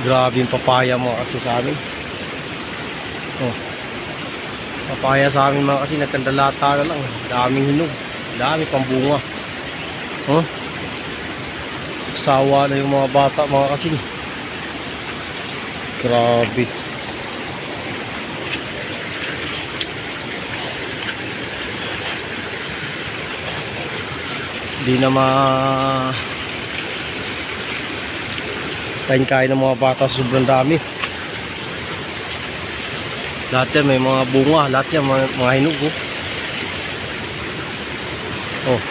Grabe yung papaya mga kasi sa amin. Oh. Papaya sa amin mga kasi nagkandalata na lang. Daming hinog. Dami pang bunga. Oh. Sawa na yung mga bata mga kasi. Grabe. Hindi na kain-kain ng mga bata, sobrang dami. Lahat yan may mga bunga, lahat yan mga hinog. Oh.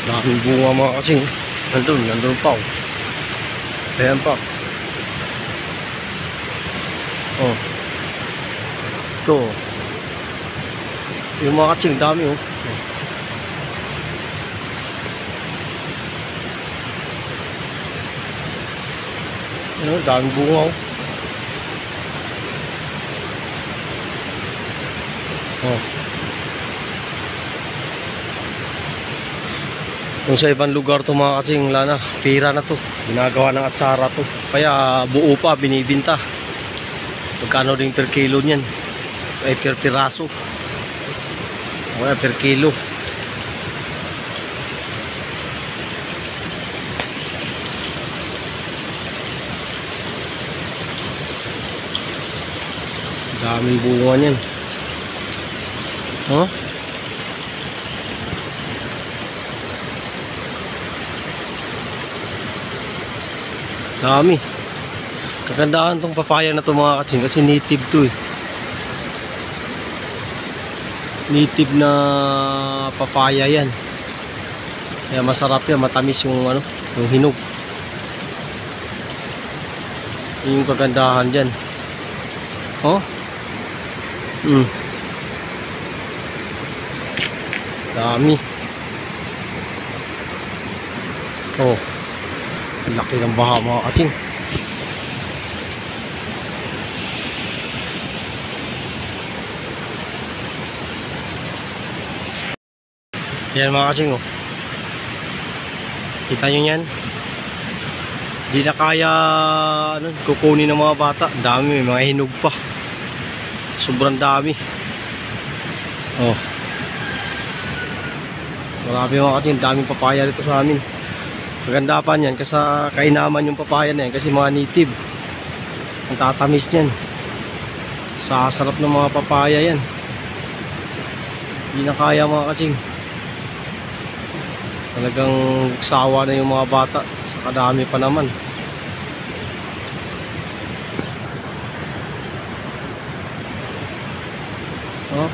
Daming bunga mga kasing. Nandun pa. Ayan pa. Oh. Ito. Yung mga katsing dami oh. Ano, daming bunga oh. Oh. Kung sa ibang lugar to mga katsing, wala na, pira na to. Ginagawa ng atsara to. Kaya buo pa, binibinta. Magkano din per kilo niyan? Ay per piraso. Wala per kilo. Daming bunga niyan. Huh? Dami. Kagandahan tong papaya na to mga katsing kasi native to eh. Native na papaya yan. Kaya masarap yan, matamis yung ano, yung hinog. Yun yung kagandahan dyan. Oh? Dami. Oh. Laki ng baha mga katsing. Yan mga katsing oh. Kita nyo yan. Di na kaya ano, kukunin ng mga bata. Dami, may mga hinog pa. Sobrang dami. Oh. Marami mga katsing, daming papaya dito sa amin. Maganda pa niyan kasi kainaman yung papaya na yan kasi mga native. Ang tatamis niyan. Sa sarap ng mga papaya yan. Di na kaya mga katsing. Talagang sawa na yung mga bata sa kadami pa naman. Oh.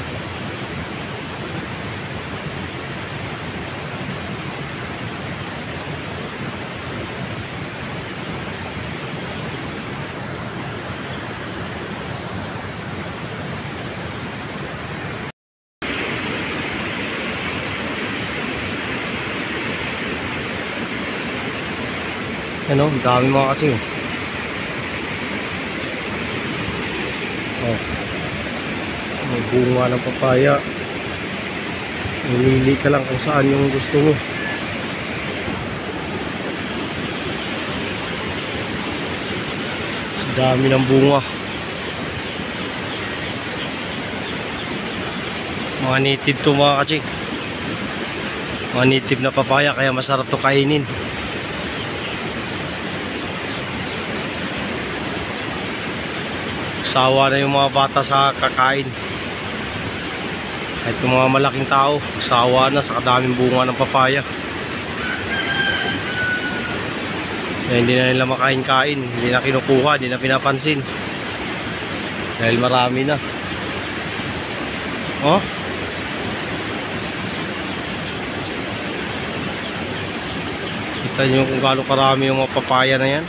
Ano, dami mga katsing. Oh. May bunga ng papaya. Mamili ka lang kung saan yung gusto mo. Sa dami ng bunga. Mga native to mga katsing. Mga native na papaya kaya masarap to kainin. Sawa na yung mga bata sa kakain. Kahit yung mga malaking tao, sawa na sa kadaming bunga ng papaya. Kaya hindi na nila makain-kain, hindi na kinukuha, hindi na pinapansin. Dahil marami na. Oh? Kita nyo kung gaano karami yung mga papaya na yan.